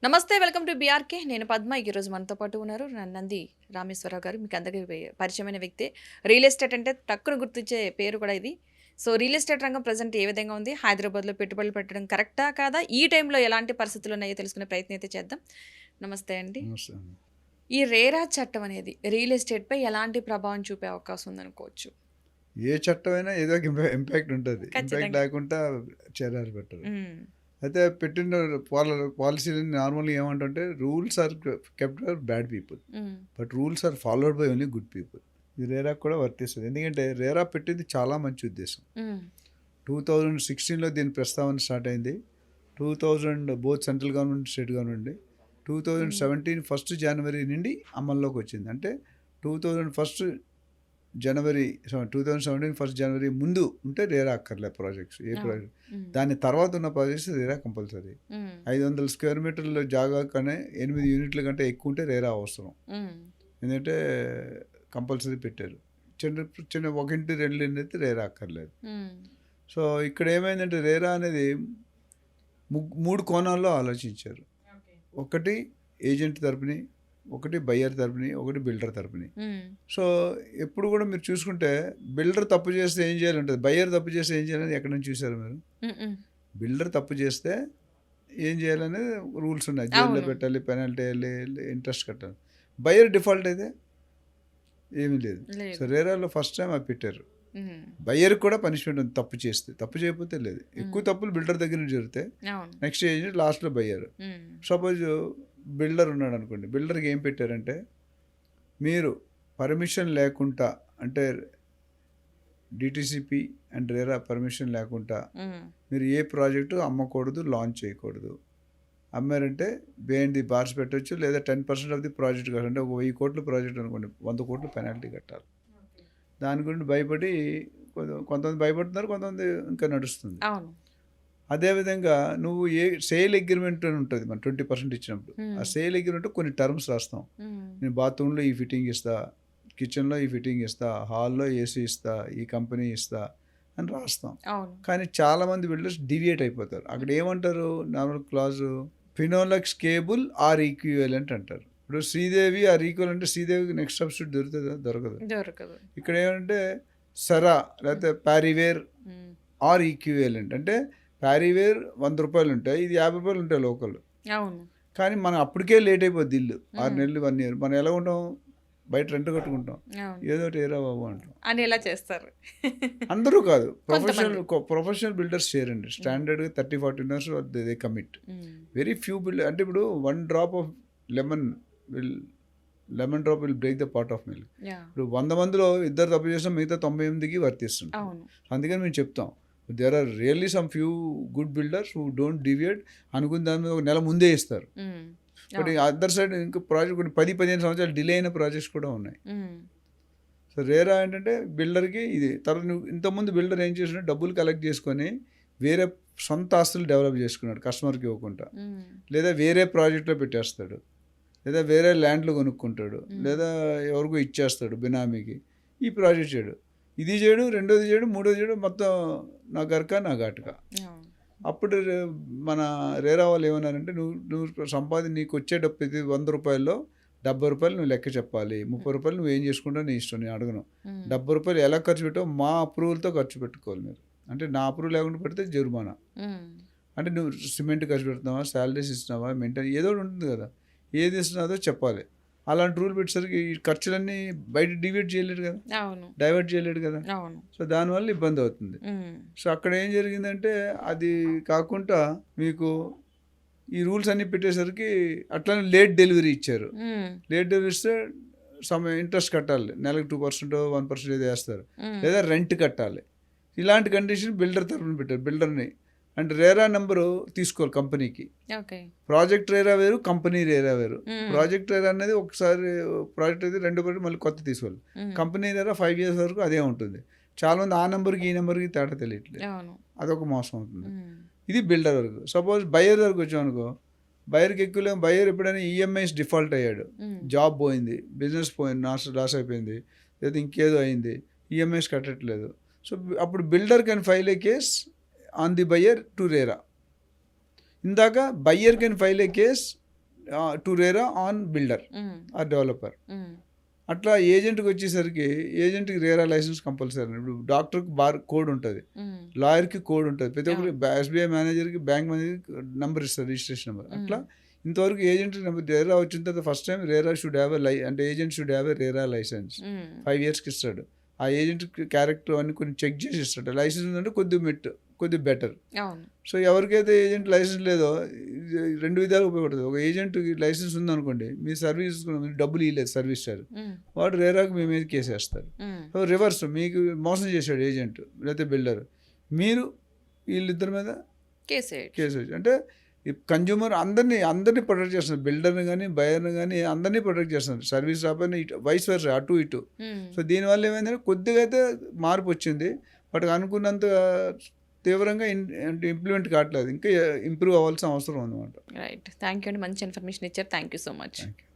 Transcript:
నమస్తే. Welcome to BRK. నేను పద్మ. ఈరోజు మనతో పాటు ఉన్నారు నంది రామేశ్వరరావు గారు. మీకు అందరికీ పరిచయమైన వ్యక్తే. రియల్ ఎస్టేట్ అంటే టక్కున గుర్తించే పేరు కూడా ఇది. సో రియల్ ఎస్టేట్ రంగం ప్రజెంట్ ఏ విధంగా ఉంది? హైదరాబాద్‌లో పెట్టుబడులు పెట్టడం కరెక్టా? కాదా? ఈ టైంలో ఎలాంటి పరిస్థితులు ఉన్నాయో తెలుసుకునే ప్రయత్నం అయితే చేద్దాం. నమస్తే అండి. నమస్తే అండి. ఈ రేరా చట్టం అనేది రియల్ ఎస్టేట్‌పై ఎలాంటి ప్రభావం చూపే అవకాశం ఉందనుకోవచ్చు? ఏ చట్టమైనా ఏదో ఒక ఇంపాక్ట్ ఉంటది. ఇంపాక్ట్ ఖచ్చితంగా. లేకుండా చర్యలు పెట్టరు. హ్మ్. అయితే పెట్టిన పాలిసీలని నార్మల్‌గా ఏమంటుంటే rules are kept for bad people. Hmm. But rules are followed by only good people. ఇది రేరాకు కూడా వర్తిస్తుంది. ఎందుకంటే రేరా పెట్టింది చాలా మంచి ఉద్దేశం. హ్మ్. 2016లో దీని ప్రస్తావన స్టార్ట్ అయింది. 2000 both central government, state government. 2017 first January నుండి అమల్లోకి వచ్చింది. అంటే 2017 ఫస్ట్ జనవరి ముందు ఉంటే రేరా అక్కర్లే ప్రాజెక్ట్స్. ఏ ప్రాజెక్ట్ హ్మ్. దాని తర్వాత ఉన్న ప్రాజెక్ట్స్ రేరా కంపల్సరీ. హ్మ్. 500 స్క్వేర్ మీటర్ల జాగా కనే 8 యూనిట్ల కంటే ఎక్కువ ఉంటే రేరా అవసరం. హ్మ్. ఎందుకంటే కంపల్సరీ పెట్టారు. చిన్న చిన్న ఒకటి రెండు అయితే రేరా అక్కర్లేదు. హ్మ్. సో ఇక్కడ ఏమైందంటే రేరా అనేది 3 కోణాల్లో ఆలోచించారు. ఒకటి ఏజెంట్ తరపుని, ఒకటి బయ్యర్ తరపుని, ఒకటి బిల్డర్ తరపుని. హ్మ్. సో ఎప్పుడు కూడా మీరు చూసుకుంటే బిల్డర్ తప్పు చేస్తే ఏం చేయాలి ఉంటుంది, బయ్యర్ తప్పు చేస్తే ఏం చేయాలని ఎక్కడ నుంచి చూసారు మీరు? హ్మ్. బిల్డర్ తప్పు చేస్తే ఏం చేయాలనేది రూల్స్ ఉన్నాయి. జైల్లో అవును. పెట్టాలి, పెనాల్టీ వేయాలి, ఇంట్రెస్ట్ కట్టాలి. బయ్యర్ డిఫాల్ట్ అయితే ఏమీ లేదు. సో లేదు. రేరాలో ఫస్ట్ టైం అది పెట్టారు. హ్మ్. బయ్యర్కి కూడా పనిష్మెంట్ ఉంది తప్పు చేస్తే. తప్పు చేయకపోతే లేదు. ఎక్కువ తప్పులు బిల్డర్ దగ్గర నుంచి జరుగుతాయి. అవును. నెక్స్ట్ ఏజెంట్, లాస్ట్లో బయ్యర్. హ్మ్. సపోజ్ బిల్డర్ ఉన్నాడు అనుకోండి. బిల్డర్కి ఏం పెట్టారంటే మీరు పర్మిషన్ లేకుండా, అంటే డిటిసిపి అండ్ రేరా పర్మిషన్ లేకుండా హ్మ్. మీరు ఏ ప్రాజెక్టు అమ్మకూడదు, లాంచ్ చేయకూడదు. అమ్మారంటే బిహైండ్ ది బార్స్ పెట్టవచ్చు, లేదా 10% ఆఫ్ ది ప్రాజెక్ట్ కాదు. అంటే ఒక 1000 కోట్ల ప్రాజెక్ట్ అనుకోండి, 100 కోట్లు పెనాల్టీ కట్టాలి. దాని గురించి భయపడి కొంతమంది భయపడుతున్నారు, కొంతమంది ఇంకా నడుస్తుంది. అవును. అదేవిధంగా నువ్వు సేల్ అగ్రిమెంట్ అని ఉంటుంది మన 20% ఇచ్చినప్పుడు. ఆ హ్మ్. సేల్ అగ్రిమెంట్ కొన్ని టర్మ్స్ రాస్తాం. హ్మ్. నేను బాత్రూంలో ఈ ఫిట్టింగ్ ఇస్తా, కిచెన్లో ఈ ఫిట్టింగ్ ఇస్తా, హాల్లో ఏసీ ఇస్తా, ఈ కంపెనీ ఇస్తా అని రాస్తాం. అవును. కానీ చాలామంది బిల్డర్స్ డివియేట్ అయిపోతారు. అక్కడ ఏమంటారు normal clause, Finolex cable or equivalent అంటారు. ఇప్పుడు శ్రీదేవి ఆర్ ఈక్వల్ అంటే శ్రీదేవికి నెక్స్ట్ సబ్స్టిట్యూట్ దొరుకుతుందా? దొరకదు. దొరకదు. ఇక్కడ ఏమంటే సరా లేకపోతే ప్యారీవేర్ హ్మ్. ఆర్ ఈక్వివలెంట్ అంటే ప్యారీవేర్ 100 రూపాయలు ఉంటాయి, ఇది 50 రూపాయలు ఉంటాయి లోకల్. అవును. కానీ మనం అప్పటికే లేట్ అయిపోద్ది ఇల్లు. 6 హ్మ్. నెలలు 1 ఇయర్. మనం ఎలా ఉంటాం? బయట రెంట్ కట్టుకుంటాం. అవును. ఏదో ఒకటి ఏరా బాబు అంటాం. అని ఇలా చేస్తారు. అందరూ కాదు. కొంతమంది. ప్రొఫెషనల్ బిల్డర్స్ చేయరండి. స్టాండర్డ్‌గా 30, 40 years they commit. Hmm. Very few అంటే ఇప్పుడు 1 drop of lemon will break the pot of milk. Yeah! ఇప్పుడు 100 మందిలో ఇద్దరు తప్పు చేసినా మిగతా 98కి వర్తిస్తుంది. అవును. అందుకని మేము చెప్తాం. There are really some few good builders who don't deviate. అనుకున్న దాని మీద ఒక నెల ముందే ఇస్తారు. హ్మ్. బట్ అవును. అదర్ సైడ్ ఇంకా ప్రాజెక్ట్ కొన్ని 10, 15 సంవత్సరాలు డిలే అయిన ప్రాజెక్ట్స్ కూడా ఉన్నాయి. హ్మ్. సో రేరా ఏంటంటే బిల్డర్కి ఇది. తర్వాత నువ్వు ఇంతకుముందు బిల్డర్ ఏం చేసినా డబ్బులు కలెక్ట్ చేసుకొని వేరే సొంత ఆస్తులు డెవలప్ చేసుకున్నాడు కస్టమర్కి ఇవ్వకుండా. హ్మ్. లేదా వేరే ప్రాజెక్ట్లో పెట్టేస్తాడు, లేదా వేరే ల్యాండ్లు కొనుక్కుంటాడు, లేదా ఎవరికో ఇచ్చేస్తాడు బినామీకి. ఈ ప్రాజెక్ట్ చేయడు, ఇది చేయడు, రెండోది చేయడు, మూడోది చేయడు, మొత్తం నా గరక నా ఘాటుక. అవును. అప్పుడు మన రేరా వాళ్ళు ఏమన్నారంటే నువ్వు నీకు వచ్చే డబ్బు ఇది 100 రూపాయల్లో 70 రూపాయలు నువ్వు లెక్క చెప్పాలి, 30 రూపాయలు నువ్వు ఏం చేసుకుంటావు నీ ఇష్టం, నేను అడగను. హ్మ్. 70 రూపాయలు ఎలా ఖర్చు పెట్టావు మా అప్రూవల్తో ఖర్చు పెట్టుకోవాలి మీరు. అంటే నా అప్రూవల్ లేకుండా పెడితే జుర్మానా. హ్మ్. అంటే నువ్వు సిమెంట్ ఖర్చు పెడుతున్నావా, శాలరీస్ ఇస్తున్నావా, మెయింటైన్ ఏదో ఒకటి ఉంటుంది కదా, ఏది ఇస్తున్నాదో చెప్పాలి. అలాంటి రూల్ పెట్టేసరికి ఈ ఖర్చులన్నీ బయట డివైడ్ చేయలేడు కదా, అవును. డైవర్ట్ చేయలేడు కదా. అవును. సో దానివల్ల ఇబ్బంది అవుతుంది. హ్మ్. సో అక్కడ ఏం జరిగిందంటే అది కాకుండా మీకు ఈ రూల్స్ అన్నీ పెట్టేసరికి అట్లనే లేట్ డెలివరీ ఇచ్చారు. హ్మ్. లేట్ డెలివరీ ఇస్తే ఇంట్రెస్ట్ కట్టాలి, నెలకు 2%, 1% ఏదో వేస్తారు, హ్మ్. లేదా రెంట్ కట్టాలి. ఇలాంటి కండిషన్ బిల్డర్ తరఫున పెట్టారు. బిల్డర్ని అంటే రేరా నెంబరు తీసుకోవాలి కంపెనీకి. ఓకే. ప్రాజెక్ట్ రేరా వేరు, కంపెనీ రేరా వేరు. హ్మ్. ప్రాజెక్ట్ రేరా అనేది ఒకసారి ప్రాజెక్ట్ అయితే 2 మళ్ళీ కొత్త తీసుకోవాలి. హ్మ్. కంపెనీ రేరా 5 ఇయర్స్ వరకు అదే ఉంటుంది. చాలామంది ఆ నెంబర్కి ఈ నెంబర్కి తేడా తెలియట్లేదు. అవును. అదొక మోసం అవుతుంది. హ్మ్. ఇది బిల్డర్ వరకు. సపోజ్ బయ్యర్ వరకు వచ్చామనుకో, బయ్యర్కి ఎక్కువలేము. బయ్యర్ ఎప్పుడైనా ఈఎంఐస్ డిఫాల్ట్ అయ్యాడు, హ్మ్. జాబ్ పోయింది, బిజినెస్ పోయింది, లాస్ అయిపోయింది, లేదా ఇంకేదో అయింది, ఈఎంఐస్ కట్టట్లేదు. సో అప్పుడు builder can file a case on the buyer to RERA. ఇందాక buyer can file a case to RERA on builder or developer. అట్లా ఏజెంట్కి వచ్చేసరికి ఏజెంట్కి రేరా లైసెన్స్ కంపల్సరీ. ఇప్పుడు డాక్టర్కి బార్ కోడ్ ఉంటుంది, లాయర్కి కోడ్ ఉంటుంది, ప్రతి ఒక్కరికి ఎస్బీఐ మేనేజర్కి బ్యాంక్ మేనేజర్కి నెంబర్ ఇస్తారు, రిజిస్ట్రేషన్ నెంబర్. అట్లా ఇంతవరకు ఏజెంట్ నెంబర్ రేరా వచ్చిన తర్వాత first time RERA should have అంటే agent should have RERA license. 5 yearsకి ఇస్తాడు. ఆ ఏజెంట్ క్యారెక్టర్ అన్ని కొన్ని చెక్ చేసి ఇస్తాడు. లైసెన్స్ ఉందంటే కొద్ది బెటర్. సో ఎవరికైతే ఏజెంట్ లైసెన్స్ లేదో 2 విధాలు ఉపయోగపడుతుంది. ఒక ఏజెంట్కి లైసెన్స్ ఉందనుకోండి, మీ సర్వీస్ మీరు డబ్బులు ఇవ్వలేదు సర్వీస్ చార్జ్, వాడు రేరాకు మీ మీద కేసు వేస్తారు. సో రివర్స్, మీకు మోసం చేశాడు ఏజెంట్ లేకపోతే బిల్డర్, మీరు వీళ్ళిద్దరి మీద కేసు అంటే ఈ కన్జ్యూమర్ అందరినీ ప్రొటెక్ట్ చేస్తున్నారు. బిల్డర్ని కానీ బయర్ని కానీ అందరినీ ప్రొటెక్ట్ చేస్తున్నారు. సర్వీస్ రాకపోయినా ఇటు వైస్ వర్స అటు ఇటు. సో దీనివల్ల ఏమైందంటే కొద్దిగా అయితే మార్పు వచ్చింది, బట్ అనుకున్నంత తీవ్రంగా ఇంప్లిమెంట్ కావట్లేదు. ఇంకా ఇంప్రూవ్ అవ్వాల్సిన అవసరం ఉందన్నమాట. రైట్. థ్యాంక్ యూ అండి, మంచి ఇన్ఫర్మేషన్ ఇచ్చారు. Thank you so much. Thank you.